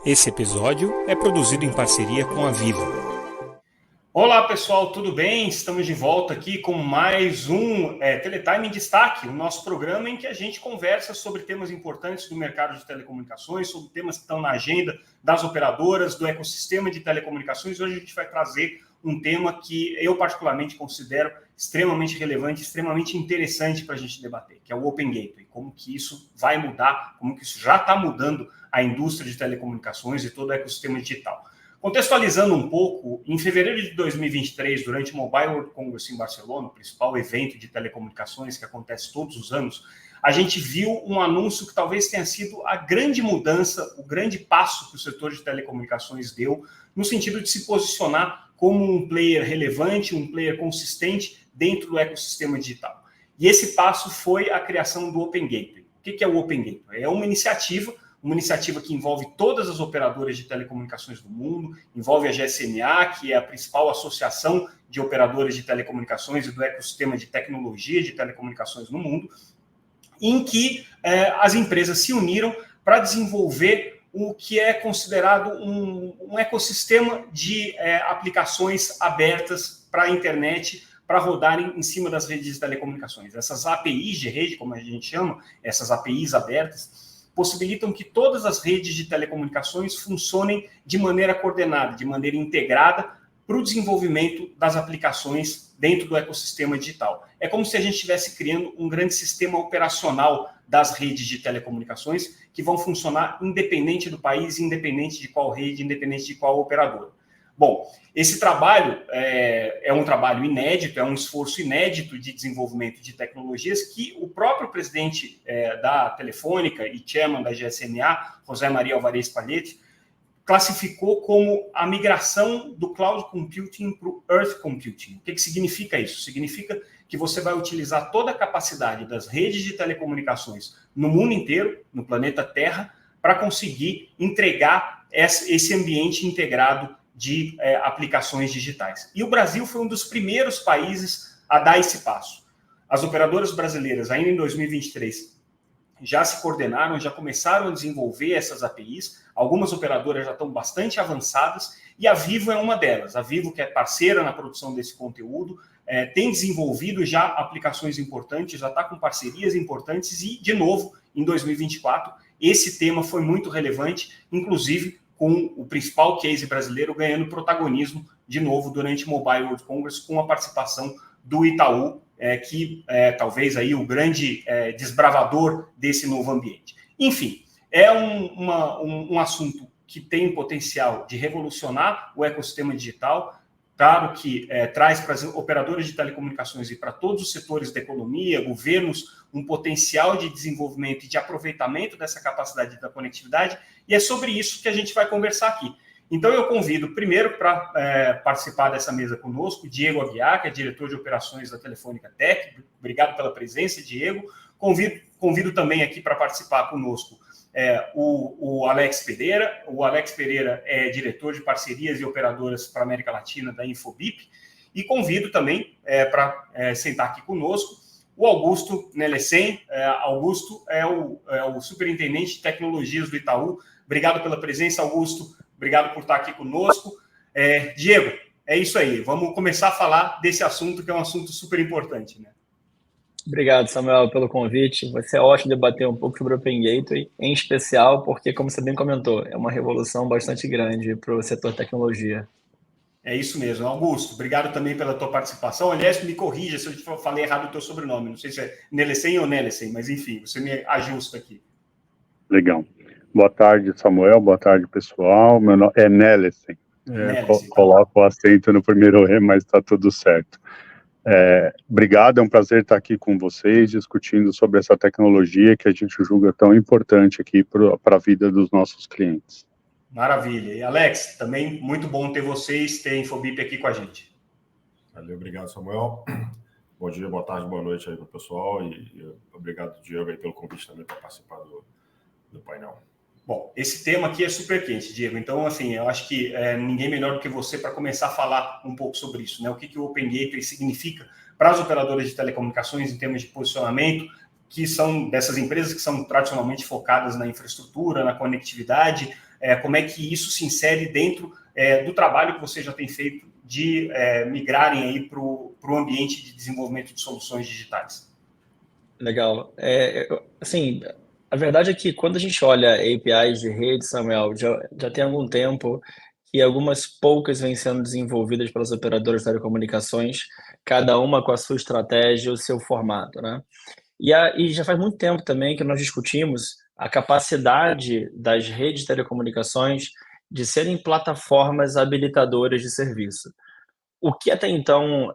Esse episódio é produzido em parceria com a Vivo. Olá pessoal, tudo bem? Estamos de volta aqui com mais um Teletime em Destaque, o nosso programa em que a gente conversa sobre temas importantes do mercado de telecomunicações, sobre temas que estão na agenda das operadoras, do ecossistema de telecomunicações. Hoje a gente vai trazer um tema que eu particularmente considero extremamente relevante, extremamente interessante para a gente debater, que é o Open Gateway, como que isso vai mudar, como que isso já está mudando a indústria de telecomunicações e todo o ecossistema digital. Contextualizando um pouco, em fevereiro de 2023, durante o Mobile World Congress em Barcelona, o principal evento de telecomunicações que acontece todos os anos, a gente viu um anúncio que talvez tenha sido a grande mudança, o grande passo que o setor de telecomunicações deu, no sentido de se posicionar como um player relevante, um player consistente dentro do ecossistema digital. E esse passo foi a criação do Open Gateway. O que é o Open Gateway? É uma iniciativa que envolve todas as operadoras de telecomunicações do mundo, envolve a GSMA, que é a principal associação de operadoras de telecomunicações e do ecossistema de tecnologia de telecomunicações no mundo, em que as empresas se uniram para desenvolver o que é considerado um ecossistema de aplicações abertas para a internet, para rodarem em cima das redes de telecomunicações. Essas APIs de rede, como a gente chama, essas APIs abertas, possibilitam que todas as redes de telecomunicações funcionem de maneira coordenada, de maneira integrada para o desenvolvimento das aplicações dentro do ecossistema digital. É como se a gente estivesse criando um grande sistema operacional das redes de telecomunicações que vão funcionar independente do país, independente de qual rede, independente de qual operador. Bom, esse trabalho é um trabalho inédito, é um esforço inédito de desenvolvimento de tecnologias que o próprio presidente da Telefônica e chairman da GSMA, José Maria Alvarez Palhete, classificou como a migração do cloud computing para o earth computing. O que significa isso? Significa que você vai utilizar toda a capacidade das redes de telecomunicações no mundo inteiro, no planeta Terra, para conseguir entregar esse ambiente integrado de aplicações digitais. E o Brasil foi um dos primeiros países a dar esse passo. As operadoras brasileiras, ainda em 2023, já se coordenaram, já começaram a desenvolver essas APIs. Algumas operadoras já estão bastante avançadas e a Vivo é uma delas. A Vivo, que é parceira na produção desse conteúdo, tem desenvolvido já aplicações importantes, já está com parcerias importantes e, de novo, em 2024, esse tema foi muito relevante, inclusive com o principal case brasileiro ganhando protagonismo de novo durante o Mobile World Congress, com a participação do Itaú, que é talvez aí o grande desbravador desse novo ambiente. Enfim, é um assunto que tem potencial de revolucionar o ecossistema digital, claro que traz para as operadoras de telecomunicações e para todos os setores da economia, governos, um potencial de desenvolvimento e de aproveitamento dessa capacidade da conectividade, e é sobre isso que a gente vai conversar aqui. Então, eu convido primeiro para participar dessa mesa conosco, Diego Aguiar, que é diretor de operações da Telefônica Tech. Obrigado pela presença, Diego. Convido também aqui para participar conosco o Alex Pereira. O Alex Pereira é diretor de parcerias e operadoras para a América Latina da Infobip. E convido também para sentar aqui conosco o Augusto Nelecem. Augusto é o superintendente de tecnologias do Itaú. Obrigado pela presença, Augusto. Obrigado por estar aqui conosco. Diego, é isso aí. Vamos começar a falar desse assunto, que é um assunto super importante, né? Obrigado, Samuel, pelo convite. Vai ser ótimo debater um pouco sobre o Open Gateway, em especial porque, como você bem comentou, é uma revolução bastante grande para o setor tecnologia. É isso mesmo. Augusto, obrigado também pela tua participação. Aliás, me corrija se eu falei errado o teu sobrenome. Não sei se é Nelecem ou Nelecem, mas enfim, você me ajusta aqui. Legal. Boa tarde, Samuel. Boa tarde, pessoal. Meu nome é Nelecem. Coloco o acento no primeiro E, mas está tudo certo. Obrigado, é um prazer estar aqui com vocês, discutindo sobre essa tecnologia que a gente julga tão importante aqui para a vida dos nossos clientes. Maravilha. E Alex, também muito bom ter vocês, ter a Infobip aqui com a gente. Valeu, obrigado, Samuel. Bom dia, boa tarde, boa noite aí para o pessoal e obrigado, Diego, aí pelo convite também para participar do painel. Bom, esse tema aqui é super quente, Diego. Então, assim, eu acho que ninguém melhor do que você para começar a falar um pouco sobre isso, né? O que o Open Gateway significa para as operadoras de telecomunicações em termos de posicionamento, que são dessas empresas que são tradicionalmente focadas na infraestrutura, na conectividade, como é que isso se insere dentro do trabalho que você já tem feito de migrarem aí para o ambiente de desenvolvimento de soluções digitais. Legal. Assim, a verdade é que quando a gente olha APIs de rede, Samuel, já tem algum tempo que algumas poucas vêm sendo desenvolvidas pelas operadoras de telecomunicações, cada uma com a sua estratégia e o seu formato, né? E já faz muito tempo também que nós discutimos a capacidade das redes de telecomunicações de serem plataformas habilitadoras de serviço. O que até então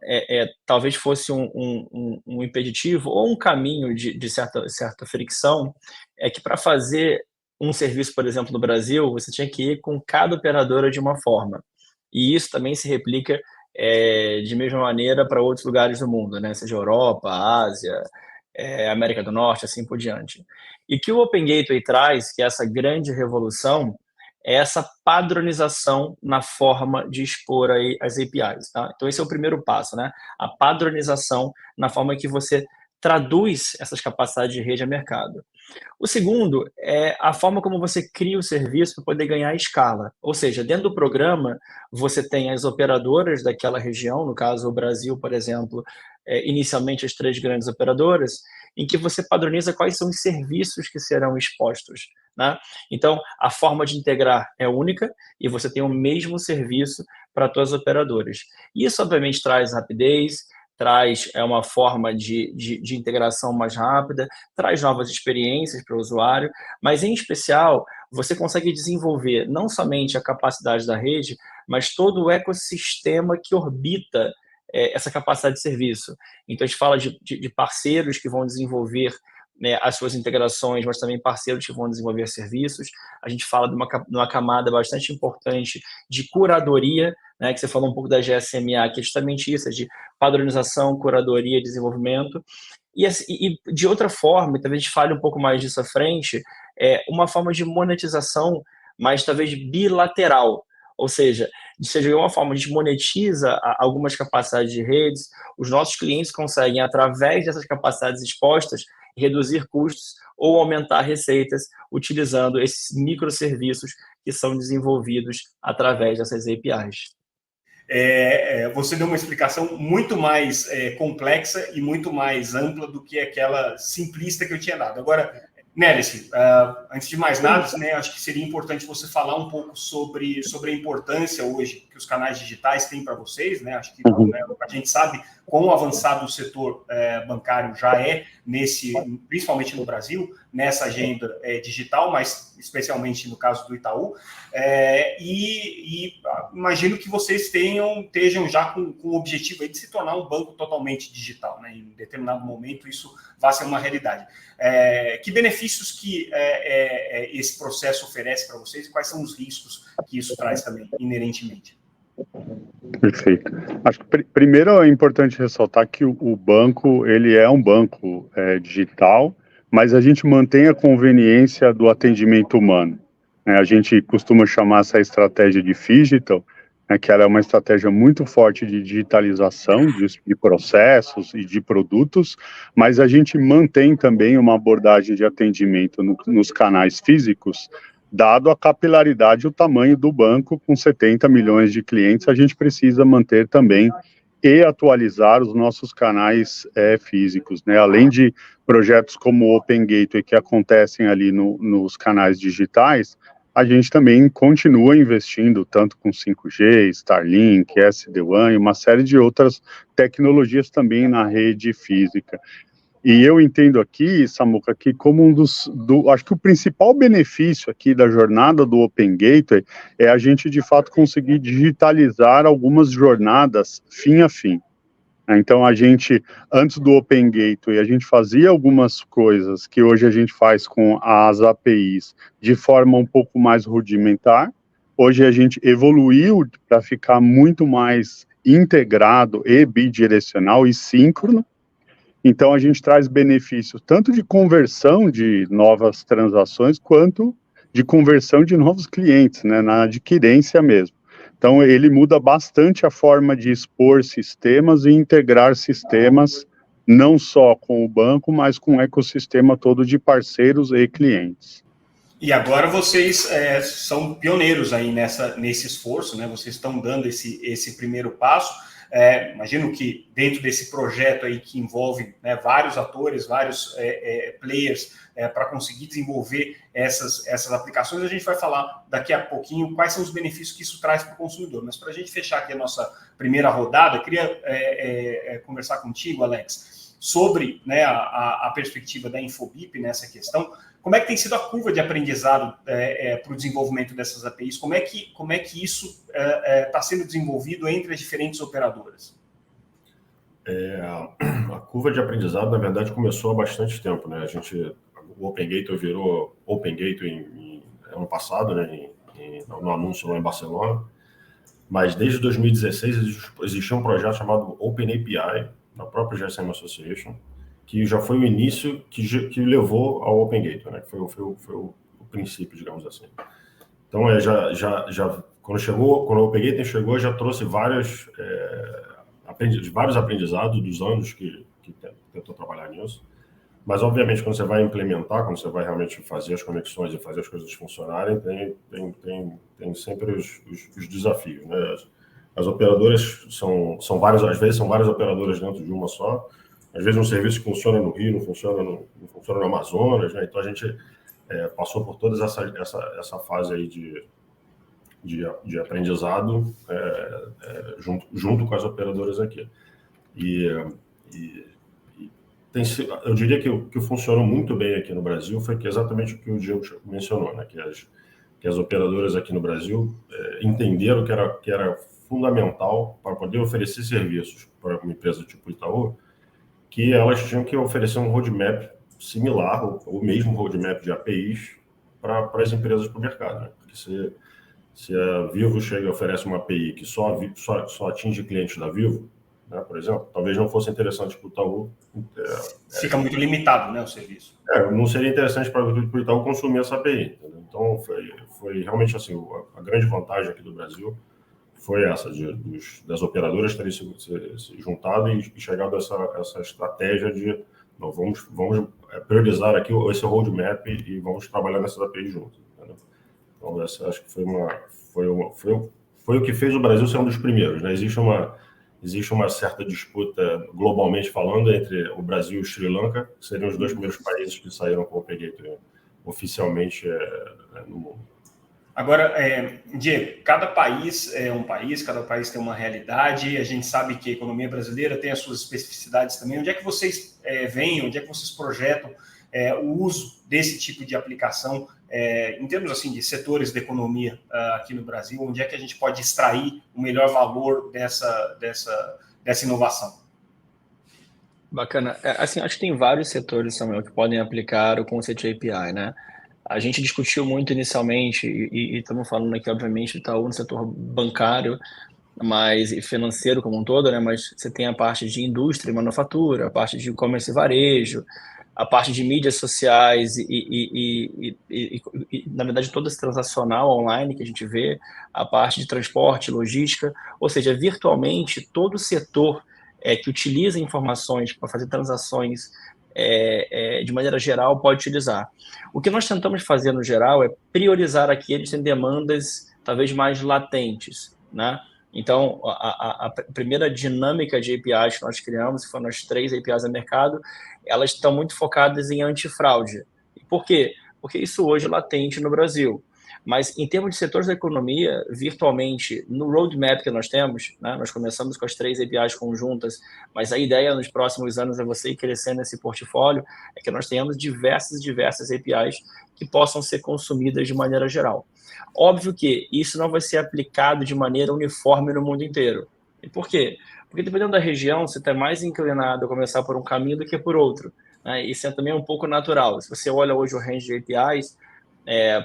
talvez fosse um impeditivo ou um caminho de certa fricção, é que para fazer um serviço, por exemplo, no Brasil, você tinha que ir com cada operadora de uma forma. E isso também se replica de mesma maneira para outros lugares do mundo, né? Seja Europa, Ásia, América do Norte, assim por diante. E que o Open Gateway traz, que é essa grande revolução, é essa padronização na forma de expor aí as APIs. Tá? Então, esse é o primeiro passo, né? A padronização na forma que você traduz essas capacidades de rede a mercado. O segundo é a forma como você cria o serviço para poder ganhar escala. Ou seja, dentro do programa, você tem as operadoras daquela região, no caso o Brasil, por exemplo, inicialmente as 3 grandes operadoras, em que você padroniza quais são os serviços que serão expostos. Né? Então, a forma de integrar é única e você tem o mesmo serviço para todas as operadoras. Isso, obviamente, traz rapidez, traz uma forma de integração mais rápida, traz novas experiências para o usuário, mas, em especial, você consegue desenvolver não somente a capacidade da rede, mas todo o ecossistema que orbita essa capacidade de serviço. Então, a gente fala de parceiros que vão desenvolver as suas integrações, mas também parceiros que vão desenvolver serviços. A gente fala de uma camada bastante importante de curadoria, né, que você falou um pouco da GSMA, que é justamente isso, de padronização, curadoria e desenvolvimento. E de outra forma, e talvez a gente fale um pouco mais disso à frente, uma forma de monetização, mas talvez bilateral. Ou seja, de uma forma, a gente monetiza algumas capacidades de redes, os nossos clientes conseguem, através dessas capacidades expostas, reduzir custos ou aumentar receitas utilizando esses microserviços que são desenvolvidos através dessas APIs. Você deu uma explicação muito mais complexa e muito mais ampla do que aquela simplista que eu tinha dado. Agora, Nélice, antes de mais nada, né, acho que seria importante você falar um pouco sobre a importância hoje que os canais digitais têm para vocês, né? Acho que a gente sabe quão avançado o setor bancário já é, principalmente no Brasil, nessa agenda digital, mas especialmente no caso do Itaú. E imagino que vocês estejam já com o objetivo aí de se tornar um banco totalmente digital, né? Em determinado momento isso vai ser uma realidade. Que benefícios que esse processo oferece para vocês e quais são os riscos que isso traz também, inerentemente? Perfeito. Acho que primeiro é importante ressaltar que o banco, ele é um banco digital, mas a gente mantém a conveniência do atendimento humano. A gente costuma chamar essa estratégia de phygital, que ela é uma estratégia muito forte de digitalização de processos e de produtos, mas a gente mantém também uma abordagem de atendimento nos canais físicos, dado a capilaridade e o tamanho do banco, com 70 milhões de clientes, a gente precisa manter também e atualizar os nossos canais físicos, né? Além de projetos como o Open Gateway, que acontecem ali nos canais digitais, a gente também continua investindo tanto com 5G, Starlink, SD-WAN e uma série de outras tecnologias também na rede física. E eu entendo aqui, Samuca, que como acho que o principal benefício aqui da jornada do Open Gateway é a gente, de fato, conseguir digitalizar algumas jornadas fim a fim. Então, antes do Open Gateway, a gente fazia algumas coisas que hoje a gente faz com as APIs de forma um pouco mais rudimentar. Hoje a gente evoluiu para ficar muito mais integrado e bidirecional e síncrono. Então, a gente traz benefícios tanto de conversão de novas transações, quanto de conversão de novos clientes, né, na adquirência mesmo. Então, ele muda bastante a forma de expor sistemas e integrar sistemas, não só com o banco, mas com o ecossistema todo de parceiros e clientes. E agora vocês são pioneiros aí nesse esforço, né? Vocês estão dando esse primeiro passo. Imagino que dentro desse projeto aí que envolve, né, vários atores, vários players para conseguir desenvolver essas aplicações, a gente vai falar daqui a pouquinho quais são os benefícios que isso traz para o consumidor. Mas para a gente fechar aqui a nossa primeira rodada, eu queria conversar contigo, Alex, sobre, né, a perspectiva da Infobip nessa questão. Como é que tem sido a curva de aprendizado para o desenvolvimento dessas APIs? Como é que isso está sendo desenvolvido entre as diferentes operadoras? A curva de aprendizado, na verdade, começou há bastante tempo, né? O Open Gateway virou Open Gateway ano passado, né? No anúncio lá em Barcelona. Mas desde 2016 existia um projeto chamado Open API, da própria GSM Association, que já foi o início que levou ao Open Gateway, né? Foi o princípio, digamos assim. Então, quando o Open Gateway chegou, já trouxe vários aprendizados dos anos que tentou trabalhar nisso. Mas, obviamente, quando você vai implementar, quando você vai realmente fazer as conexões e fazer as coisas funcionarem, tem sempre os desafios, né? As operadoras são várias, às vezes são várias operadoras dentro de uma só. Às vezes um serviço funciona no Rio, não funciona no Amazonas, né? Então a gente passou por toda essa fase aí de aprendizado junto com as operadoras aqui. Eu diria que o que funcionou muito bem aqui no Brasil foi exatamente o que o Diego mencionou, né? Que as operadoras aqui no Brasil entenderam que era fundamental para poder oferecer serviços para uma empresa tipo Itaú, que elas tinham que oferecer um roadmap similar, ou mesmo roadmap de APIs, para as empresas para o mercado, né? Porque se a Vivo chega e oferece uma API que só atinge clientes da Vivo, né, por exemplo, talvez não fosse interessante para o Itaú. Fica muito limitado, né, o serviço. Não seria interessante para o Itaú consumir essa API. Entendeu? Então, foi realmente assim, a grande vantagem aqui do Brasil foi essa, das operadoras terem se juntado e chegado a essa estratégia de não, vamos priorizar aqui esse roadmap e vamos trabalhar nessas APIs juntos. Entendeu? Então, essa acho que foi o que fez o Brasil ser um dos primeiros, né? Existe uma certa disputa, globalmente falando, entre o Brasil e o Sri Lanka, que seriam os dois primeiros países que saíram com o Open Gateway oficialmente no mundo. Agora, Diego, cada país é um país, cada país tem uma realidade, a gente sabe que a economia brasileira tem as suas especificidades também. Onde é que vocês veem, onde é que vocês projetam o uso desse tipo de aplicação em termos assim, de setores da economia aqui no Brasil? Onde é que a gente pode extrair o melhor valor dessa inovação? Bacana. Assim, acho que tem vários setores, Samuel, que podem aplicar o conceito de API, né? A gente discutiu muito inicialmente, e estamos falando aqui, obviamente, de Itaú no setor bancário, mas e financeiro como um todo, né? Mas você tem a parte de indústria e manufatura, a parte de e-commerce e varejo, a parte de mídias sociais e, na verdade, toda essa transacional online que a gente vê, a parte de transporte, logística, ou seja, virtualmente todo o setor que utiliza informações para fazer transações de maneira geral pode utilizar. O que nós tentamos fazer no geral é priorizar aqueles que têm demandas talvez mais latentes, né? Então, a primeira dinâmica de APIs que nós criamos, que foram as 3 APIs do mercado, elas estão muito focadas em antifraude. Por quê? Porque isso hoje é latente no Brasil. Mas, em termos de setores da economia, virtualmente, no roadmap que nós temos, né, nós começamos com as 3 APIs conjuntas, mas a ideia nos próximos anos é você ir crescendo esse portfólio, é que nós tenhamos diversas APIs que possam ser consumidas de maneira geral. Óbvio que isso não vai ser aplicado de maneira uniforme no mundo inteiro. E por quê? Porque dependendo da região, você está mais inclinado a começar por um caminho do que por outro, né? Isso é também um pouco natural. Se você olha hoje o range de APIs,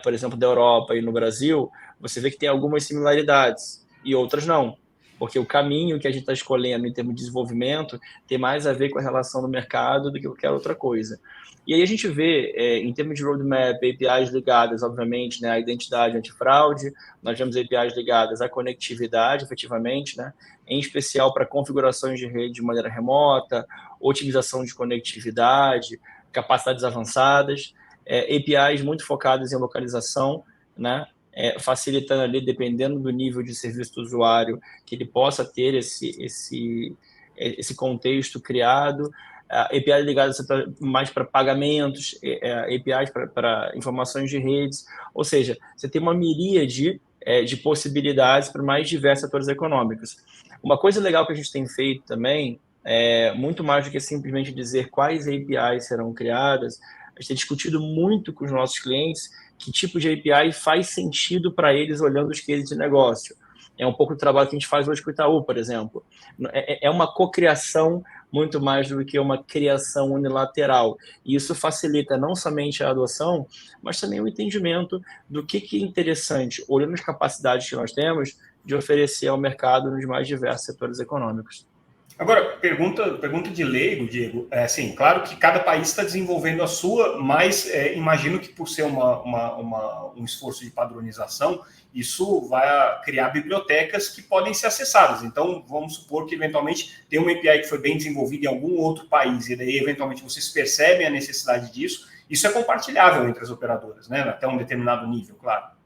por exemplo, da Europa e no Brasil, você vê que tem algumas similaridades e outras não, porque o caminho que a gente está escolhendo em termos de desenvolvimento tem mais a ver com a relação do mercado do que qualquer outra coisa. E aí a gente vê, em termos de roadmap, APIs ligadas, obviamente, né, à identidade antifraude, nós temos APIs ligadas à conectividade, efetivamente, né, em especial para configurações de rede de maneira remota, otimização de conectividade, capacidades avançadas. APIs muito focadas em localização, né? Facilitando ali, dependendo do nível de serviço do usuário, que ele possa ter esse contexto criado. APIs ligadas mais para pagamentos, APIs para informações de redes, ou seja, você tem uma miríade de possibilidades para mais diversos atores econômicos. Uma coisa legal que a gente tem feito também, muito mais do que simplesmente dizer quais APIs serão criadas, a gente tem discutido muito com os nossos clientes que tipo de API faz sentido para eles olhando os cases de negócio. É um pouco do trabalho que a gente faz hoje com o Itaú, por exemplo. É uma cocriação muito mais do que uma criação unilateral. E isso facilita não somente a adoção, mas também o entendimento do que é interessante, olhando as capacidades que nós temos, de oferecer ao mercado nos mais diversos setores econômicos. Agora, pergunta de leigo, Diego. Assim, claro que cada país está desenvolvendo a sua, mas imagino que por ser um esforço de padronização, isso vai criar bibliotecas que podem ser acessadas. Então, vamos supor que, eventualmente, tem uma API que foi bem desenvolvida em algum outro país, e daí, eventualmente, vocês percebem a necessidade disso. Isso é compartilhável entre as operadoras, né? Até um determinado nível, claro.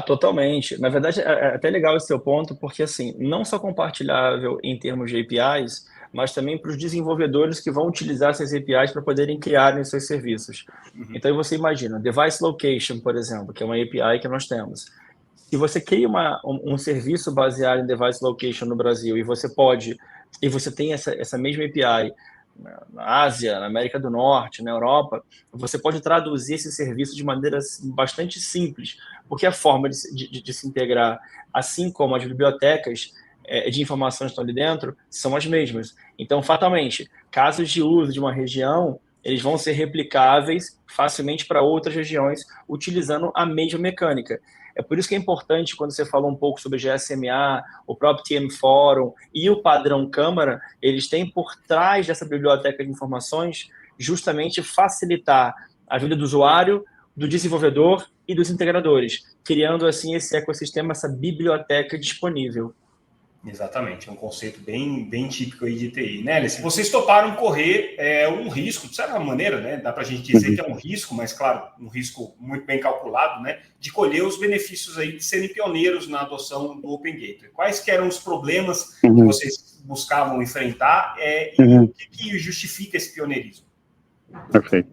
Totalmente. Na verdade, é até legal esse seu ponto, porque assim, não só compartilhável em termos de APIs, mas também para os desenvolvedores que vão utilizar essas APIs para poderem criar os seus serviços. Então, você imagina, Device Location, por exemplo, que é uma API que nós temos. Se você cria um serviço baseado em Device Location no Brasil e você tem essa mesma API na Ásia, na América do Norte, na Europa, você pode traduzir esse serviço de maneira bastante simples, porque a forma de se integrar, assim como as bibliotecas de informações que estão ali dentro, são as mesmas. Então, fatalmente, casos de uso de uma região, eles vão ser replicáveis facilmente para outras regiões, utilizando a mesma mecânica. É por isso que é importante, quando você falou um pouco sobre GSMA, o próprio TM Forum e o padrão Câmara, eles têm por trás dessa biblioteca de informações justamente facilitar a vida do usuário, do desenvolvedor e dos integradores, criando assim esse ecossistema, essa biblioteca disponível. Exatamente, é um conceito bem típico aí de TI, né? Se vocês toparam correr um risco, de certa maneira, né? Dá para a gente dizer que é um risco, mas claro, um risco muito bem calculado, né? De colher os benefícios aí de serem pioneiros na adoção do Open Gateway. Quais que eram os problemas que vocês buscavam enfrentar e o que justifica esse pioneirismo? Perfeito.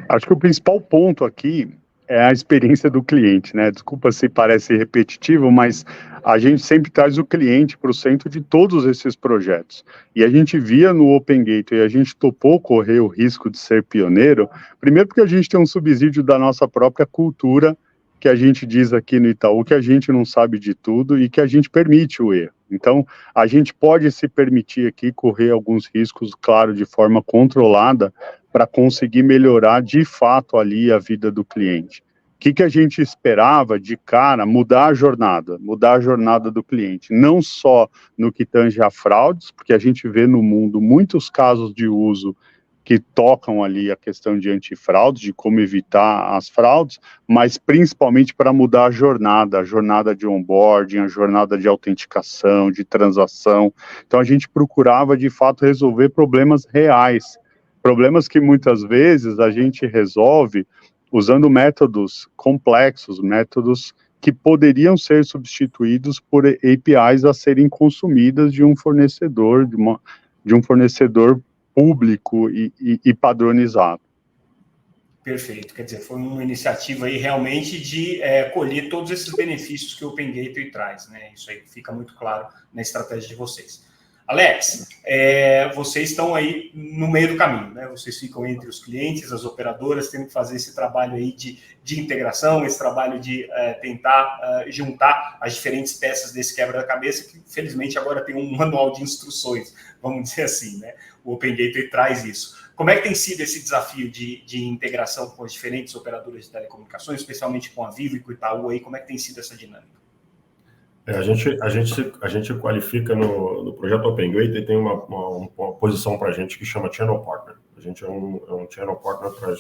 Acho que o principal ponto aqui é a experiência do cliente, né? Desculpa se parece repetitivo, mas a gente sempre traz o cliente para o centro de todos esses projetos. E a gente via no Open Gateway, a gente topou correr o risco de ser pioneiro, primeiro porque a gente tem um subsídio da nossa própria cultura, que a gente diz aqui no Itaú, que a gente não sabe de tudo e que a gente permite o erro. Então, a gente pode se permitir aqui correr alguns riscos, claro, de forma controlada, para conseguir melhorar de fato ali a vida do cliente. O que a gente esperava de cara? Mudar a jornada do cliente, não só no que tange a fraudes, porque a gente vê no mundo muitos casos de uso que tocam ali a questão de antifraudes, de como evitar as fraudes, mas principalmente para mudar a jornada de onboarding, a jornada de autenticação, de transação. Então a gente procurava de fato resolver problemas reais, problemas que muitas vezes a gente resolve usando métodos complexos, métodos que poderiam ser substituídos por APIs a serem consumidas de um fornecedor, de um fornecedor público e padronizado. Perfeito, quer dizer, foi uma iniciativa aí realmente de colher todos esses benefícios que o Open Gateway traz, né? Isso aí fica muito claro na estratégia de vocês. Alex, vocês estão aí no meio do caminho, né? Vocês ficam entre os clientes, as operadoras, tendo que fazer esse trabalho aí de integração, esse trabalho de tentar juntar as diferentes peças desse quebra-cabeça, que felizmente agora tem um manual de instruções, vamos dizer assim, né? O Open Gateway traz isso. Como é que tem sido esse desafio de integração com as diferentes operadoras de telecomunicações, especialmente com a Vivo e com o Itaú aí? Como é que tem sido essa dinâmica? A gente qualifica no projeto Open Gateway, tem uma posição para a gente que chama Channel Partner. A gente é um Channel Partner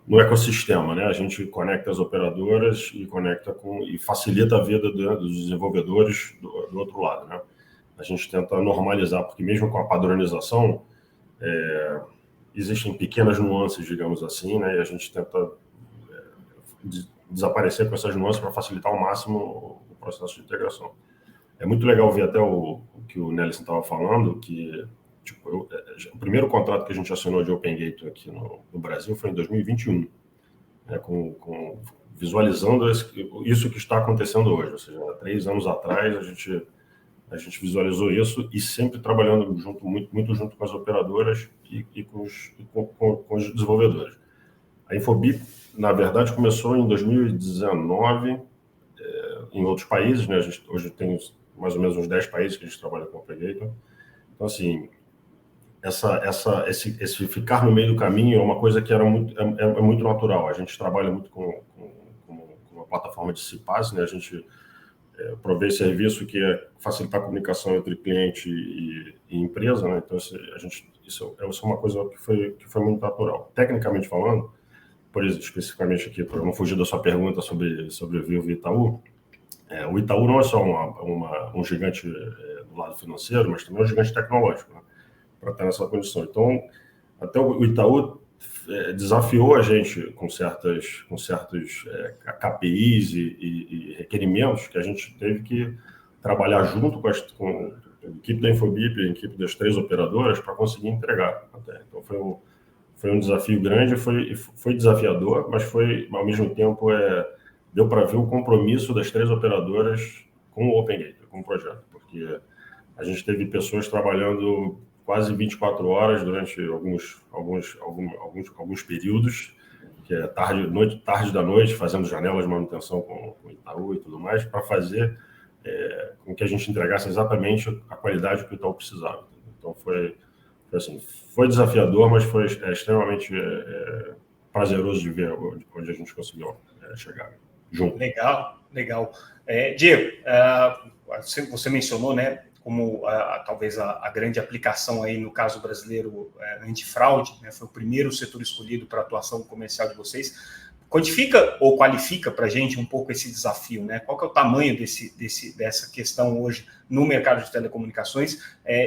no ecossistema, né? A gente conecta as operadoras e facilita a vida dos desenvolvedores do outro lado, né? A gente tenta normalizar, porque mesmo com a padronização, existem pequenas nuances, digamos assim, né? E a gente tenta desaparecer com essas nuances para facilitar ao máximo o processo de integração. É muito legal ver até o que o Nelson estava falando, que tipo, o primeiro contrato que a gente assinou de Open Gateway aqui no Brasil foi em 2021, né, visualizando isso que está acontecendo hoje. Ou seja, há 3 anos atrás a gente visualizou isso e sempre trabalhando muito junto com as operadoras e com os desenvolvedores. A Infobip, na verdade, começou em 2019 em outros países, né? A gente hoje tem mais ou menos uns 10 países que a gente trabalha com o Open Gateway. Então, assim, esse ficar no meio do caminho é uma coisa que era muito natural. A gente trabalha muito com uma plataforma de CPaaS, né? A gente provê serviço que é facilitar a comunicação entre cliente e empresa, né? Então, isso é uma coisa que foi muito natural. Tecnicamente falando, por exemplo, especificamente aqui, para não fugir da sua pergunta sobre o Vivo e Itaú, o Itaú não é só um gigante do lado financeiro, mas também é um gigante tecnológico, né, para estar nessa condição. Então, até o Itaú desafiou a gente com certos KPIs e requerimentos que a gente teve que trabalhar junto com a equipe da Infobip e a equipe das 3 operadoras para conseguir entregar. Então, foi um desafio grande, foi desafiador, mas ao mesmo tempo, deu para ver o compromisso das 3 operadoras com o Open Gateway, com o projeto, porque a gente teve pessoas trabalhando quase 24 horas durante alguns períodos, que é tarde da noite, fazendo janelas de manutenção com o Itaú e tudo mais, para fazer com que a gente entregasse exatamente a qualidade que o Itaú precisava. Então, foi desafiador, mas foi extremamente prazeroso de ver onde a gente conseguiu chegar junto. Legal. Diego, você mencionou, né, como talvez a grande aplicação aí no caso brasileiro antifraude, né, foi o primeiro setor escolhido para a atuação comercial de vocês. Quantifica ou qualifica para a gente um pouco esse desafio, né? Qual que é o tamanho dessa questão hoje no mercado de telecomunicações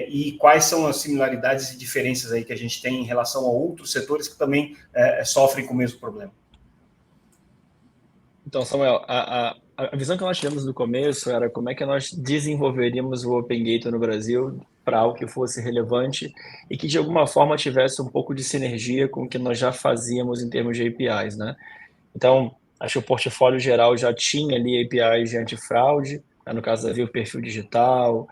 e quais são as similaridades e diferenças aí que a gente tem em relação a outros setores que também sofrem com o mesmo problema? Então, Samuel, a visão que nós tivemos no começo era como é que nós desenvolveríamos o Open Gateway no Brasil para algo que fosse relevante e que, de alguma forma, tivesse um pouco de sinergia com o que nós já fazíamos em termos de APIs, né? Então, acho que o portfólio geral já tinha ali APIs de antifraude, né? No caso da Vivo, perfil digital,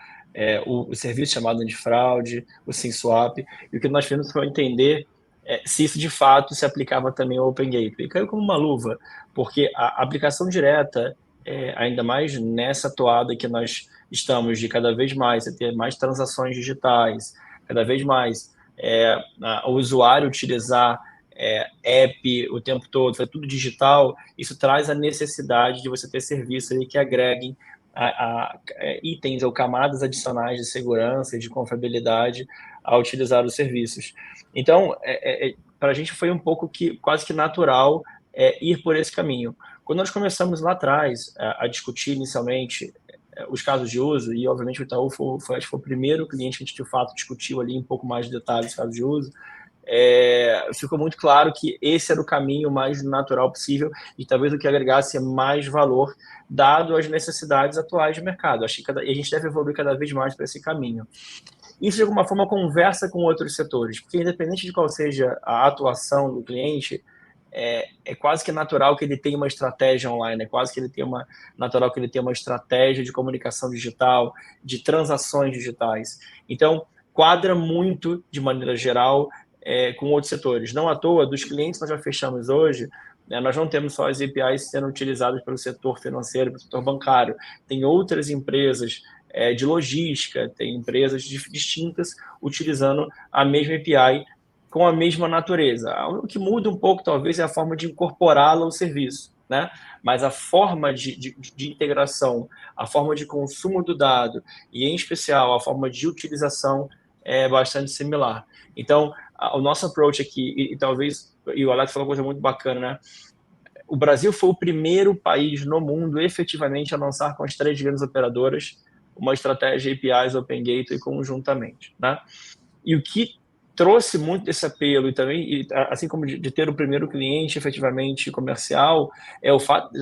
o serviço chamado antifraude, o SimSwap, e o que nós fizemos foi entender se isso de fato se aplicava também ao Open Gateway. E caiu como uma luva, porque a aplicação direta, ainda mais nessa toada que nós estamos de cada vez mais ter mais transações digitais, cada vez mais o usuário utilizar app o tempo todo, é tudo digital, isso traz a necessidade de você ter serviços aí que agreguem itens ou camadas adicionais de segurança e de confiabilidade ao utilizar os serviços. Então, para a gente foi um pouco quase que natural ir por esse caminho. Quando nós começamos lá atrás a discutir inicialmente os casos de uso, e obviamente o Itaú foi o primeiro cliente que a gente de fato discutiu ali um pouco mais de detalhes dos casos de uso, ficou muito claro que esse era o caminho mais natural possível e talvez o que agregasse mais valor dado as necessidades atuais de mercado. Acho que a gente deve evoluir cada vez mais para esse caminho. Isso, de alguma forma, conversa com outros setores, porque independente de qual seja a atuação do cliente, é quase que natural que ele tenha uma estratégia online, é quase que natural que ele tenha uma estratégia de comunicação digital, de transações digitais. Então, quadra muito, de maneira geral, com outros setores. Não à toa, dos clientes que nós já fechamos hoje, nós não temos só as APIs sendo utilizadas pelo setor financeiro, pelo setor bancário. Tem outras empresas de logística, tem empresas distintas utilizando a mesma API com a mesma natureza. O que muda um pouco, talvez, é a forma de incorporá-la ao serviço, né? Mas a forma de integração, a forma de consumo do dado e, em especial, a forma de utilização é bastante similar. Então, o nosso approach aqui, e talvez, e o Alex falou uma coisa muito bacana, né? O Brasil foi o primeiro país no mundo, efetivamente, a lançar com as 3 grandes operadoras uma estratégia APIs Open Gateway conjuntamente, né? E o que trouxe muito desse apelo, e também, assim como de ter o primeiro cliente efetivamente comercial, é o fato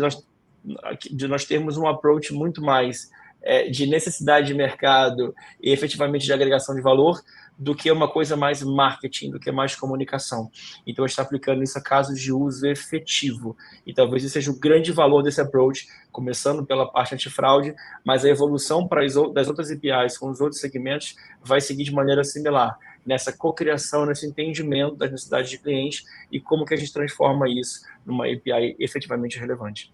de nós termos um approach muito mais de necessidade de mercado e efetivamente de agregação de valor, do que uma coisa mais marketing, do que mais comunicação. Então, a gente está aplicando isso a casos de uso efetivo. E talvez esse seja o grande valor desse approach, começando pela parte antifraude, mas a evolução das outras APIs com os outros segmentos vai seguir de maneira similar, nessa cocriação, nesse entendimento das necessidades de cliente e como que a gente transforma isso numa API efetivamente relevante.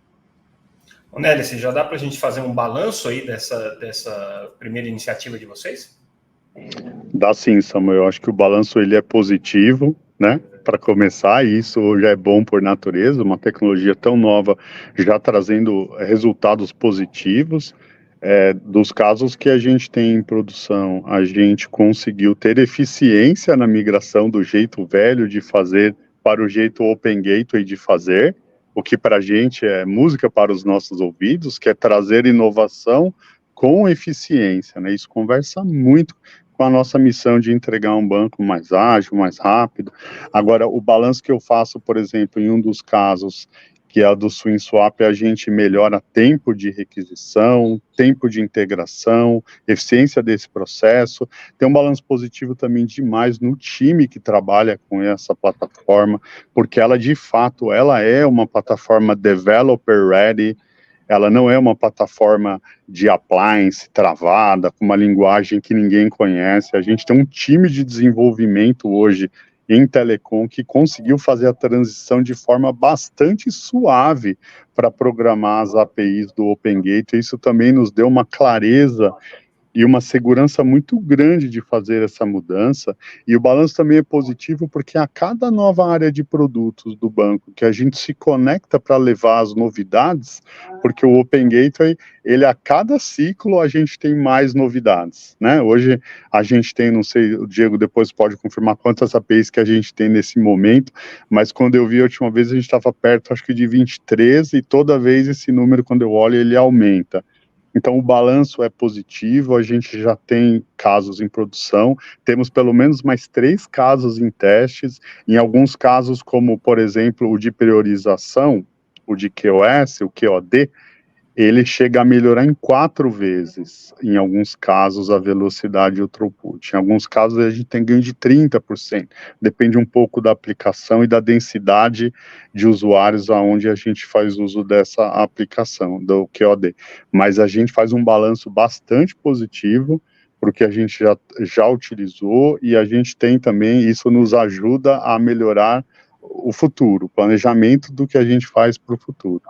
Nélice, já dá para a gente fazer um balanço aí dessa primeira iniciativa de vocês? Dá sim, Samuel. Eu acho que o balanço ele é positivo, né? Para começar, e isso já é bom por natureza, uma tecnologia tão nova já trazendo resultados positivos. Dos casos que a gente tem em produção, a gente conseguiu ter eficiência na migração do jeito velho de fazer para o jeito Open Gateway de fazer, o que para a gente é música para os nossos ouvidos, que é trazer inovação com eficiência, né? Isso conversa muito com a nossa missão de entregar um banco mais ágil, mais rápido. Agora, o balanço que eu faço, por exemplo, em um dos casos, que é a do SwingSwap, a gente melhora tempo de requisição, tempo de integração, eficiência desse processo. Tem um balanço positivo também demais no time que trabalha com essa plataforma, porque ela, de fato, ela é uma plataforma developer ready. Ela não é uma plataforma de appliance travada, com uma linguagem que ninguém conhece. A gente tem um time de desenvolvimento hoje em telecom que conseguiu fazer a transição de forma bastante suave para programar as APIs do Open Gateway. Isso também nos deu uma clareza e uma segurança muito grande de fazer essa mudança, e o balanço também é positivo porque a cada nova área de produtos do banco que a gente se conecta para levar as novidades, porque o Open Gateway, ele a cada ciclo a gente tem mais novidades, né? Hoje a gente tem, não sei, o Diego depois pode confirmar quantas APIs que a gente tem nesse momento, mas quando eu vi a última vez a gente estava perto, acho que de 23, e toda vez esse número, quando eu olho, ele aumenta. Então, o balanço é positivo, a gente já tem casos em produção, temos pelo menos mais 3 casos em testes, em alguns casos, como, por exemplo, o de priorização, o de QoS, o QoD, ele chega a melhorar em 4 vezes, em alguns casos, a velocidade e o throughput. Em alguns casos, a gente tem ganho de 30%. Depende um pouco da aplicação e da densidade de usuários aonde a gente faz uso dessa aplicação, do QoD. Mas a gente faz um balanço bastante positivo, porque a gente já utilizou, e a gente tem também, isso nos ajuda a melhorar o futuro, o planejamento do que a gente faz para o futuro.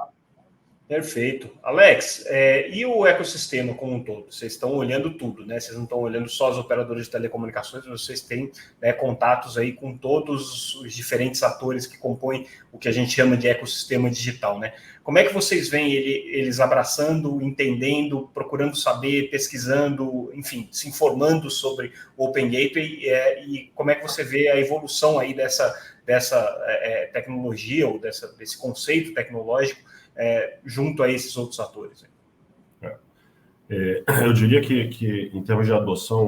Perfeito. Alex, e o ecossistema como um todo? Vocês estão olhando tudo, né? Vocês não estão olhando só as operadoras de telecomunicações, vocês têm, né, contatos aí com todos os diferentes atores que compõem o que a gente chama de ecossistema digital, né? Como é que vocês veem eles abraçando, entendendo, procurando saber, pesquisando, enfim, se informando sobre o Open Gateway, e como é que você vê a evolução aí dessa tecnologia ou desse conceito tecnológico junto a esses outros atores? Eu diria que em termos de adoção,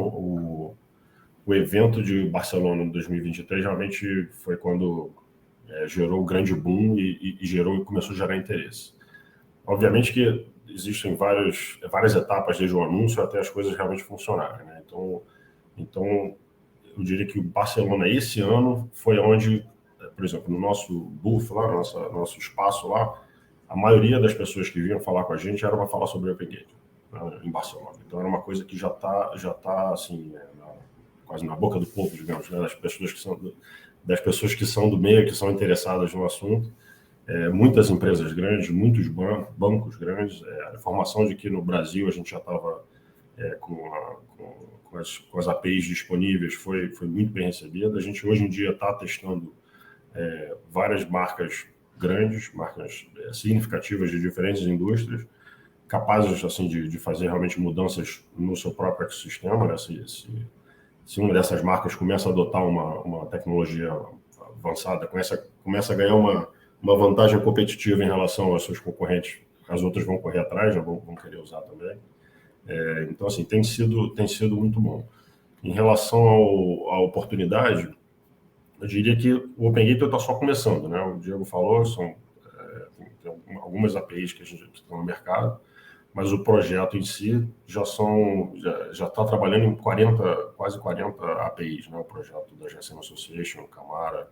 o evento de Barcelona de 2023 realmente foi quando gerou o grande boom e começou a gerar interesse. Obviamente que existem várias etapas, desde o anúncio até as coisas realmente funcionarem, né? Então, eu diria que o Barcelona esse ano foi onde, por exemplo, no nosso booth lá, nosso espaço lá, a maioria das pessoas que vinham falar com a gente era para falar sobre o Open Gateway, né, em Barcelona. Então era uma coisa que já tá assim, quase na boca do povo, digamos, né, das pessoas que são do meio, que são interessadas no assunto. Muitas empresas grandes, muitos bancos grandes. A informação de que no Brasil a gente já estava com as APIs disponíveis foi muito bem recebida. A gente hoje em dia está testando várias marcas grandes, marcas significativas de diferentes indústrias, capazes assim de fazer realmente mudanças no seu próprio ecossistema, né? Se uma dessas marcas começa a adotar uma tecnologia avançada, começa a ganhar uma vantagem competitiva em relação aos seus concorrentes, as outras vão correr atrás, já vão querer usar também. Então, assim, tem sido muito bom. Em relação à oportunidade, eu diria que o Open Gateway está só começando, né? O Diego falou, tem algumas APIs que estão no mercado, mas o projeto em si já está trabalhando em quase 40 APIs, né? O projeto da GSM Association, Camara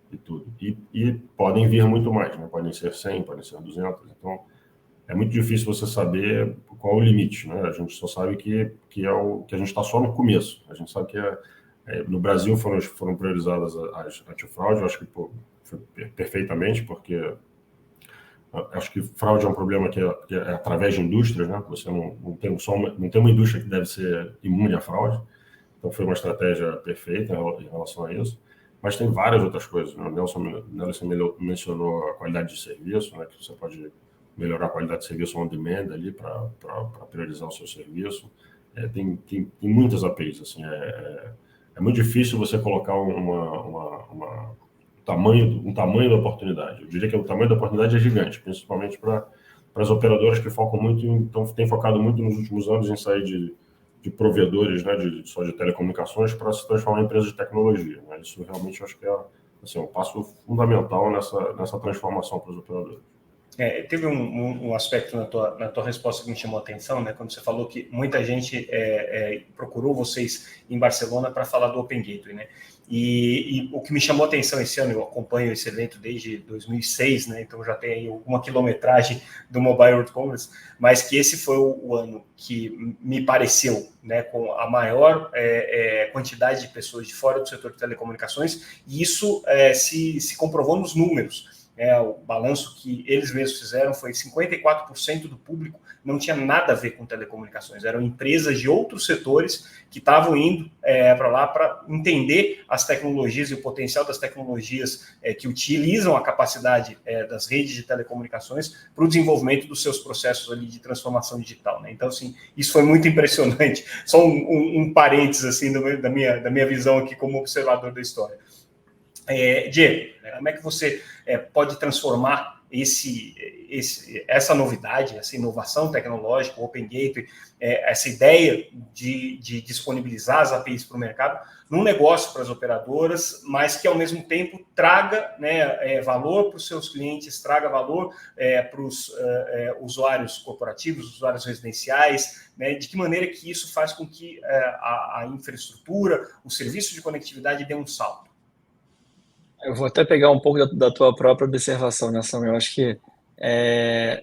e tudo. E podem vir muito mais, né? Podem ser 100, podem ser 200. Então, é muito difícil você saber qual é o limite, né? A gente só sabe que a gente está só no começo. A gente sabe que no Brasil foram priorizadas as antifraude, eu acho que foi perfeitamente, porque acho que fraude é um problema que é através de indústrias, né? Você não tem uma indústria que deve ser imune à fraude, então foi uma estratégia perfeita em relação a isso. Mas tem várias outras coisas, né? O Nelson mencionou a qualidade de serviço, né? Que você pode melhorar a qualidade de serviço on demand ali para priorizar o seu serviço. Tem muitas APIs, assim, é muito difícil você colocar um tamanho da oportunidade. Eu diria que o tamanho da oportunidade é gigante, principalmente para as operadoras que focam muito, então tem focado muito nos últimos anos em sair de provedores, né, só de telecomunicações para se transformar em empresas de tecnologia, né? Isso realmente eu acho que é assim, um passo fundamental nessa transformação para os operadores. Teve um aspecto na tua resposta que me chamou a atenção, né? Quando você falou que muita gente procurou vocês em Barcelona para falar do Open Gateway, né? E o que me chamou a atenção esse ano, eu acompanho esse evento desde 2006, né? Então já tem aí alguma quilometragem do Mobile World Congress, mas que esse foi o ano que me pareceu, né, com a maior quantidade de pessoas de fora do setor de telecomunicações, e isso se comprovou nos números. O balanço que eles mesmos fizeram foi 54% do público não tinha nada a ver com telecomunicações, eram empresas de outros setores que estavam indo para lá para entender as tecnologias e o potencial das tecnologias que utilizam a capacidade das redes de telecomunicações para o desenvolvimento dos seus processos ali de transformação digital, né? Então, assim, isso foi muito impressionante. Só um parênteses assim, da minha visão aqui como observador da história. Diego, como é que você pode transformar essa novidade, essa inovação tecnológica, o Open Gateway, essa ideia de disponibilizar as APIs para o mercado, num negócio para as operadoras, mas que, ao mesmo tempo, traga, né, valor para os seus clientes, traga valor para os usuários corporativos, usuários residenciais, né? De que maneira que isso faz com que a infraestrutura, o serviço de conectividade dê um salto? Eu vou até pegar um pouco da tua própria observação, né, Samuel? Eu acho que,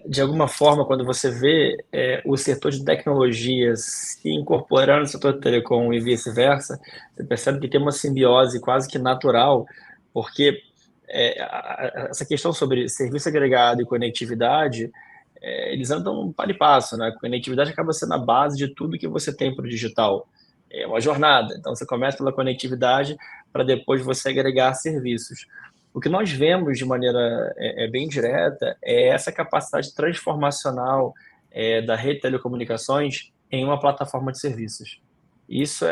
de alguma forma, quando você vê o setor de tecnologias se incorporando no setor de telecom e vice-versa, você percebe que tem uma simbiose quase que natural, porque essa questão sobre serviço agregado e conectividade, eles andam para e passo, né? A conectividade acaba sendo a base de tudo que você tem para o digital. É uma jornada. Então, você começa pela conectividade para depois você agregar serviços. O que nós vemos de maneira bem direta é essa capacidade transformacional da rede de telecomunicações em uma plataforma de serviços. Isso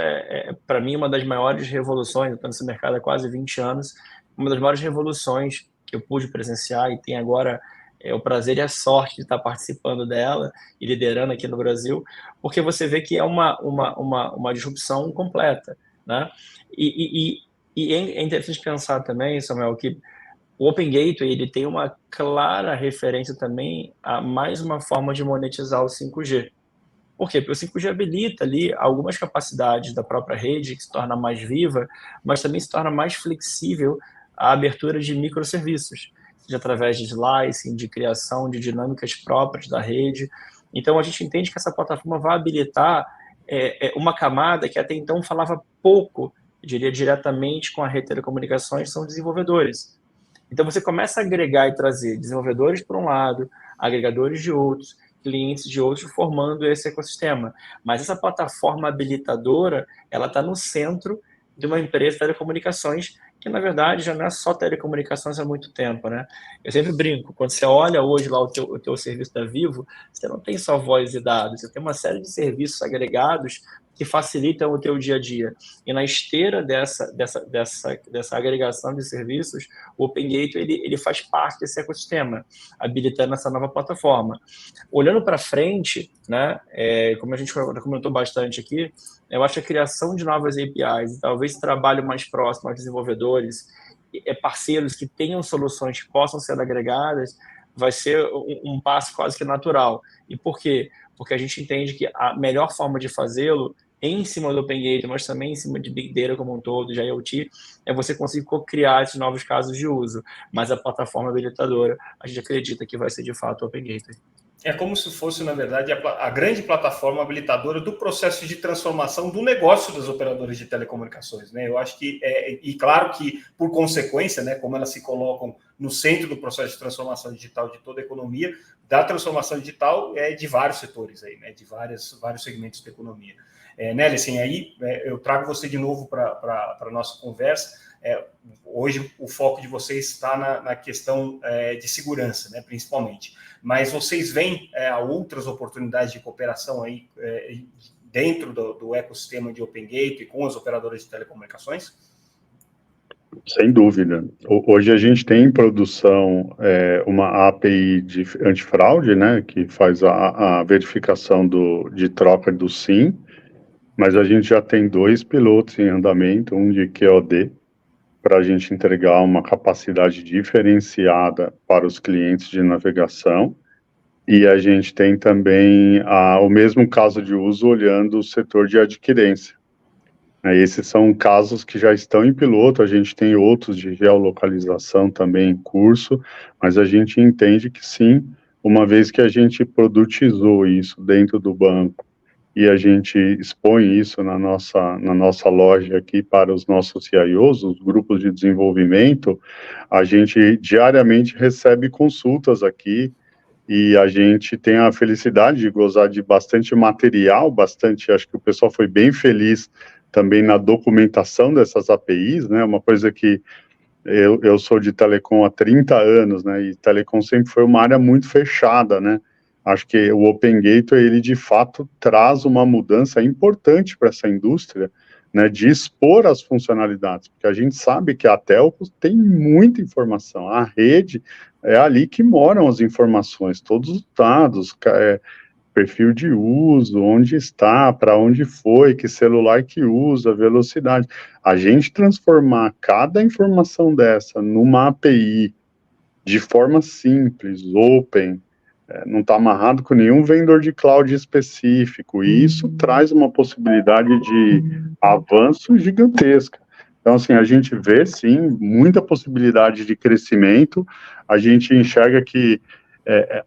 para mim, uma das maiores revoluções. Eu estou nesse mercado há quase 20 anos, uma das maiores revoluções que eu pude presenciar e tenho agora o prazer e a sorte de estar participando dela e liderando aqui no Brasil, porque você vê que é uma disrupção completa, né? E é interessante pensar também, Samuel, que o Open Gateway ele tem uma clara referência também a mais uma forma de monetizar o 5G. Por quê? Porque o 5G habilita ali algumas capacidades da própria rede, que se torna mais viva, mas também se torna mais flexível a abertura de microserviços, seja através de slicing, de criação de dinâmicas próprias da rede. Então, a gente entende que essa plataforma vai habilitar uma camada que até então falava pouco, eu diria diretamente com a rede de telecomunicações, são desenvolvedores. Então, você começa a agregar e trazer desenvolvedores por um lado, agregadores de outros, clientes de outros, formando esse ecossistema. Mas essa plataforma habilitadora, ela está no centro de uma empresa de telecomunicações que, na verdade, já não é só telecomunicações há muito tempo, né? Eu sempre brinco, quando você olha hoje lá o teu serviço da Vivo, você não tem só voz e dados, você tem uma série de serviços agregados que facilitam o teu dia a dia. E na esteira dessa agregação de serviços, o Open Gateway ele faz parte desse ecossistema, habilitando essa nova plataforma. Olhando para frente, né, como a gente comentou bastante aqui, eu acho que a criação de novas APIs, talvez trabalho mais próximo aos desenvolvedores, parceiros que tenham soluções que possam ser agregadas, vai ser um passo quase que natural. E por quê? Porque a gente entende que a melhor forma de fazê-lo, em cima do Open Gateway, mas também em cima de Big Data como um todo, de IoT, é você conseguir co-criar esses novos casos de uso. Mas a plataforma habilitadora, a gente acredita que vai ser de fato o Open Gateway. É como se fosse, na verdade, a grande plataforma habilitadora do processo de transformação do negócio das operadoras de telecomunicações, né? Eu acho que, e claro que, por consequência, né, como elas se colocam no centro do processo de transformação digital de toda a economia, da transformação digital de vários setores aí, né, de vários segmentos da economia. Nélicen, aí eu trago você de novo para a nossa conversa. Hoje o foco de vocês está na questão de segurança, né, principalmente. Mas vocês veem outras oportunidades de cooperação aí dentro do ecossistema de Open Gateway com as operadoras de telecomunicações? Sem dúvida. Hoje a gente tem em produção uma API de antifraude, né, que faz a verificação de troca do SIM, mas a gente já tem 2 pilotos em andamento, um de QOD, para a gente entregar uma capacidade diferenciada para os clientes de navegação, e a gente tem também o mesmo caso de uso olhando o setor de adquirência. Esses são casos que já estão em piloto, a gente tem outros de geolocalização também em curso, mas a gente entende que sim, uma vez que a gente produtizou isso dentro do banco, e a gente expõe isso na nossa loja aqui para os nossos CIOs, os grupos de desenvolvimento, a gente diariamente recebe consultas aqui e a gente tem a felicidade de gozar de bastante material, acho que o pessoal foi bem feliz também na documentação dessas APIs, né, uma coisa que eu sou de telecom há 30 anos, né, e telecom sempre foi uma área muito fechada, né. Acho que o Open Gateway, ele de fato traz uma mudança importante para essa indústria, né, de expor as funcionalidades, porque a gente sabe que a telco tem muita informação, a rede é ali que moram as informações, todos os dados, perfil de uso, onde está, para onde foi, que celular que usa, velocidade. A gente transformar cada informação dessa numa API de forma simples, open, não está amarrado com nenhum vendedor de cloud específico, e isso traz uma possibilidade de avanço gigantesca. Então, assim, a gente vê, sim, muita possibilidade de crescimento, a gente enxerga que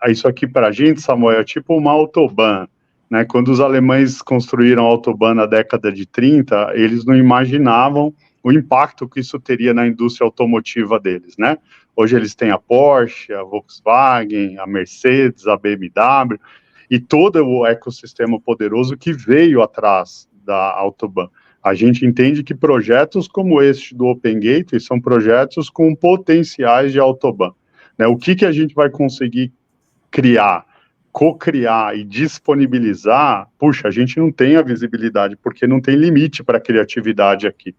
isso aqui para a gente, Samuel, é tipo uma autobahn, né? Quando os alemães construíram a autobahn na década de 30, eles não imaginavam o impacto que isso teria na indústria automotiva deles, né? Hoje eles têm a Porsche, a Volkswagen, a Mercedes, a BMW, e todo o ecossistema poderoso que veio atrás da autobahn. A gente entende que projetos como este do Open Gateway são projetos com potenciais de autobahn, né? O que a gente vai conseguir criar, co-criar e disponibilizar, puxa, a gente não tem a visibilidade, porque não tem limite para a criatividade aqui.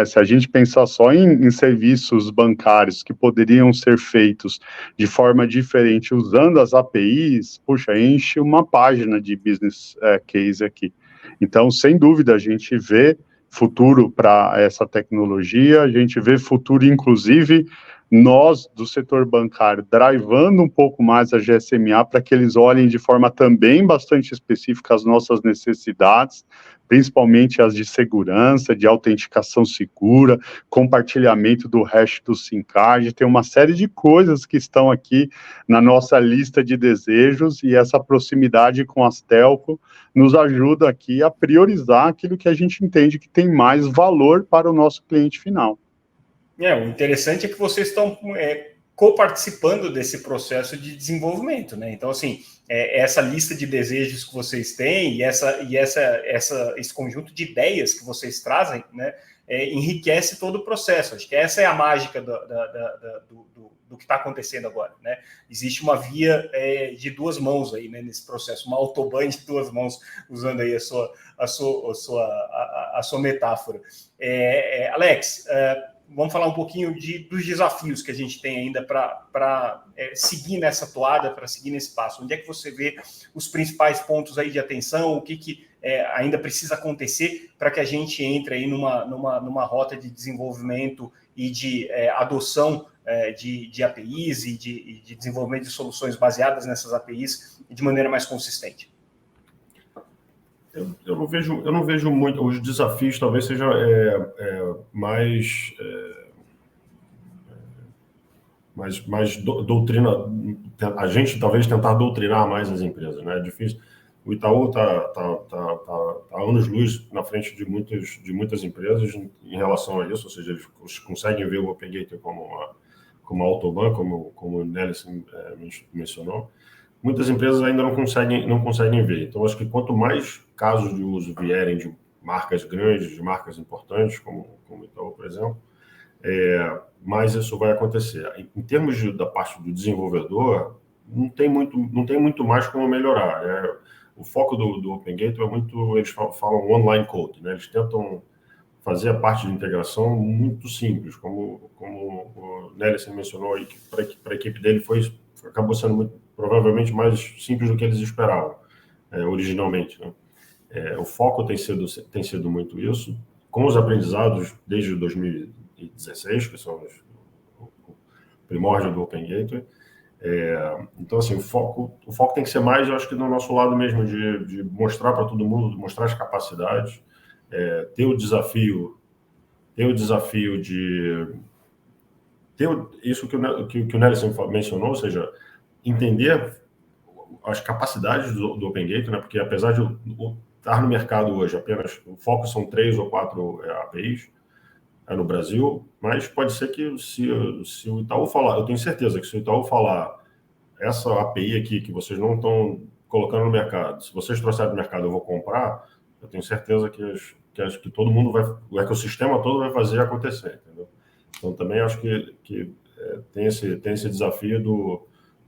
Se a gente pensar só em serviços bancários que poderiam ser feitos de forma diferente usando as APIs, puxa, enche uma página de business case aqui. Então, sem dúvida, a gente vê futuro para essa tecnologia, a gente vê futuro, inclusive, nós, do setor bancário, drivando um pouco mais a GSMA para que eles olhem de forma também bastante específica as nossas necessidades, principalmente as de segurança, de autenticação segura, compartilhamento do hash do SIM card, tem uma série de coisas que estão aqui na nossa lista de desejos, e essa proximidade com as telco nos ajuda aqui a priorizar aquilo que a gente entende que tem mais valor para o nosso cliente final. O interessante é que vocês estão coparticipando desse processo de desenvolvimento, né? Então, assim, essa lista de desejos que vocês têm e esse conjunto de ideias que vocês trazem, né, enriquece todo o processo. Acho que essa é a mágica do que está acontecendo agora, né? Existe uma via de duas mãos aí, né, nesse processo, uma autobahn de duas mãos, usando aí a sua metáfora. Alex, vamos falar um pouquinho dos desafios que a gente tem ainda para seguir nessa toada, para seguir nesse passo. Onde é que você vê os principais pontos aí de atenção? O que ainda precisa acontecer para que a gente entre aí numa rota de desenvolvimento e de adoção de APIs e de desenvolvimento de soluções baseadas nessas APIs de maneira mais consistente? Eu não vejo muito. Os desafios talvez sejam mais doutrina. A gente talvez tentar doutrinar mais as empresas, né? É difícil. O Itaú está anos-luz na frente de muitas empresas em relação a isso, ou seja, eles conseguem ver o Open Gateway como uma autobahn, como o Nelson mencionou. Muitas empresas ainda não conseguem ver. Então, acho que quanto mais casos de uso vierem de marcas grandes, de marcas importantes, como o Itaú, por exemplo, mais isso vai acontecer. Em termos da parte do desenvolvedor, não tem muito mais como melhorar. O foco do Open Gateway é muito, eles falam online code, né? Eles tentam fazer a parte de integração muito simples, como o Nelson mencionou aí, que para a equipe dele acabou sendo provavelmente mais simples do que eles esperavam originalmente, né? O foco tem sido muito isso, com os aprendizados desde 2016, que são o primórdio do Open Gateway. Então, assim, o foco tem que ser mais, eu acho que no nosso lado mesmo, de mostrar para todo mundo, mostrar as capacidades, ter o desafio de ter isso que o Nelson mencionou, ou seja, entender as capacidades do Open Gateway, né? Porque apesar de estar no mercado hoje, apenas o foco são 3 ou 4 APIs no Brasil, mas pode ser que se o Itaú falar, eu tenho certeza que se o Itaú falar essa API aqui que vocês não estão colocando no mercado, se vocês trouxerem do mercado eu vou comprar, eu tenho certeza que todo mundo o ecossistema todo vai fazer acontecer, entendeu? Então também acho que tem esse desafio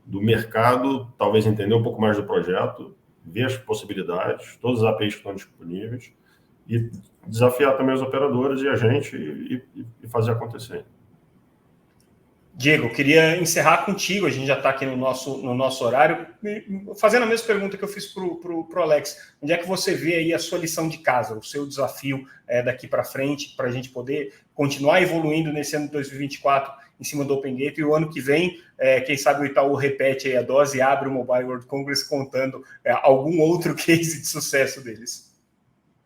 do mercado, talvez entender um pouco mais do projeto, ver as possibilidades, todas as APIs que estão disponíveis e desafiar também os operadores e a gente e fazer acontecer. Diego, eu queria encerrar contigo, a gente já está aqui no nosso horário, fazendo a mesma pergunta que eu fiz para o Alex. Onde é que você vê aí a sua lição de casa, o seu desafio daqui para frente, para a gente poder continuar evoluindo nesse ano de 2024 em cima do Open Gateway, e o ano que vem, quem sabe o Itaú repete aí a dose e abre o Mobile World Congress contando algum outro case de sucesso deles.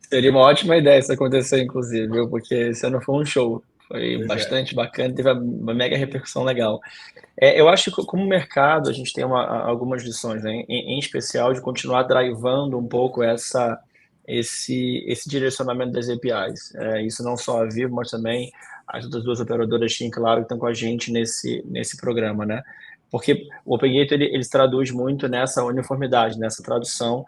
Seria uma ótima ideia isso acontecer, inclusive, viu? Porque esse ano foi um show. Foi bastante bacana, teve uma mega repercussão legal. Eu acho que, como mercado, a gente tem algumas lições, né? Em especial de continuar drivando um pouco esse direcionamento das APIs. Isso não só a Vivo, mas também as outras duas operadoras TIM, claro, que estão com a gente nesse programa, né? Porque o Open Gateway ele se traduz muito nessa uniformidade, nessa tradução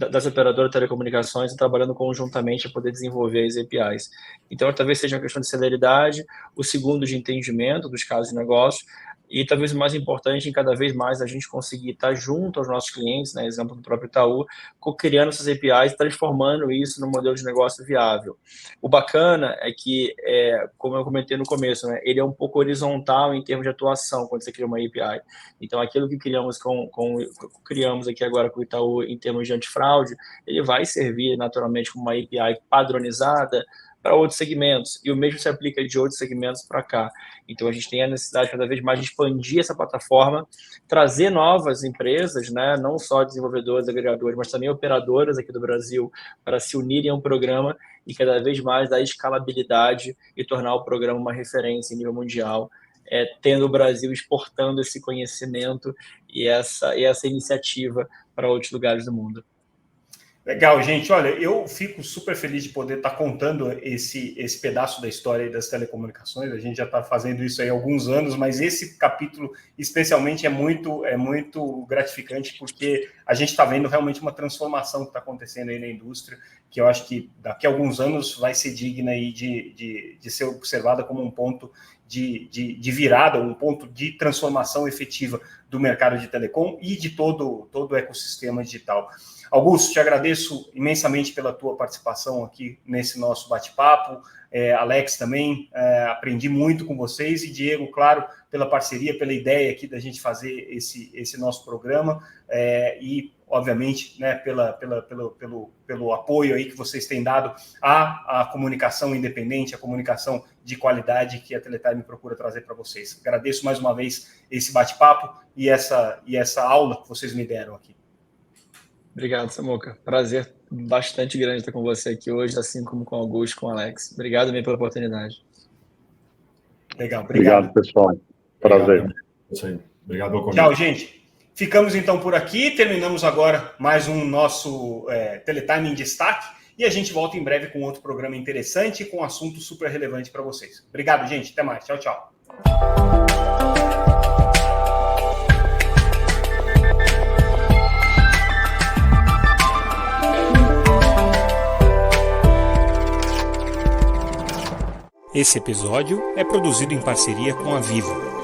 das operadoras de telecomunicações trabalhando conjuntamente para poder desenvolver as APIs. Então, talvez seja uma questão de celeridade, o segundo de entendimento dos casos de negócio, e talvez o mais importante, em cada vez mais a gente conseguir estar junto aos nossos clientes, né, exemplo do próprio Itaú, criando essas APIs, transformando isso num modelo de negócio viável. O bacana é que, como eu comentei no começo, né, ele é um pouco horizontal em termos de atuação quando você cria uma API. Então, aquilo que criamos aqui agora com o Itaú em termos de antifraude, ele vai servir naturalmente como uma API padronizada para outros segmentos, e o mesmo se aplica de outros segmentos para cá. Então, a gente tem a necessidade cada vez mais de expandir essa plataforma, trazer novas empresas, né, não só desenvolvedores, agregadores, mas também operadoras aqui do Brasil, para se unirem a um programa e cada vez mais dar escalabilidade e tornar o programa uma referência em nível mundial, tendo o Brasil exportando esse conhecimento e essa iniciativa para outros lugares do mundo. Legal, gente. Olha, eu fico super feliz de poder estar contando esse pedaço da história das telecomunicações. A gente já está fazendo isso aí há alguns anos, mas esse capítulo especialmente é muito gratificante, porque a gente está vendo realmente uma transformação que está acontecendo aí na indústria, que eu acho que daqui a alguns anos vai ser digna aí de ser observada como um ponto de virada, um ponto de transformação efetiva do mercado de telecom e de todo o ecossistema digital. Augusto, te agradeço imensamente pela tua participação aqui nesse nosso bate-papo. Alex também, aprendi muito com vocês, e Diego, claro, pela parceria, pela ideia aqui da gente fazer esse nosso programa, e, obviamente, né, pelo apoio aí que vocês têm dado à comunicação independente, à comunicação de qualidade que a Teletime procura trazer para vocês. Agradeço mais uma vez esse bate-papo e essa aula que vocês me deram aqui. Obrigado, Samuca. Prazer bastante grande estar com você aqui hoje, assim como com o Augusto e com o Alex. Obrigado também pela oportunidade. Legal, obrigado pessoal. Prazer. Obrigado. Isso aí. Obrigado pelo convite. Tchau, gente. Ficamos então por aqui. Terminamos agora mais um nosso Teletime em Destaque. E a gente volta em breve com outro programa interessante e com um assunto super relevante para vocês. Obrigado, gente. Até mais. Tchau, tchau. Esse episódio é produzido em parceria com a Vivo.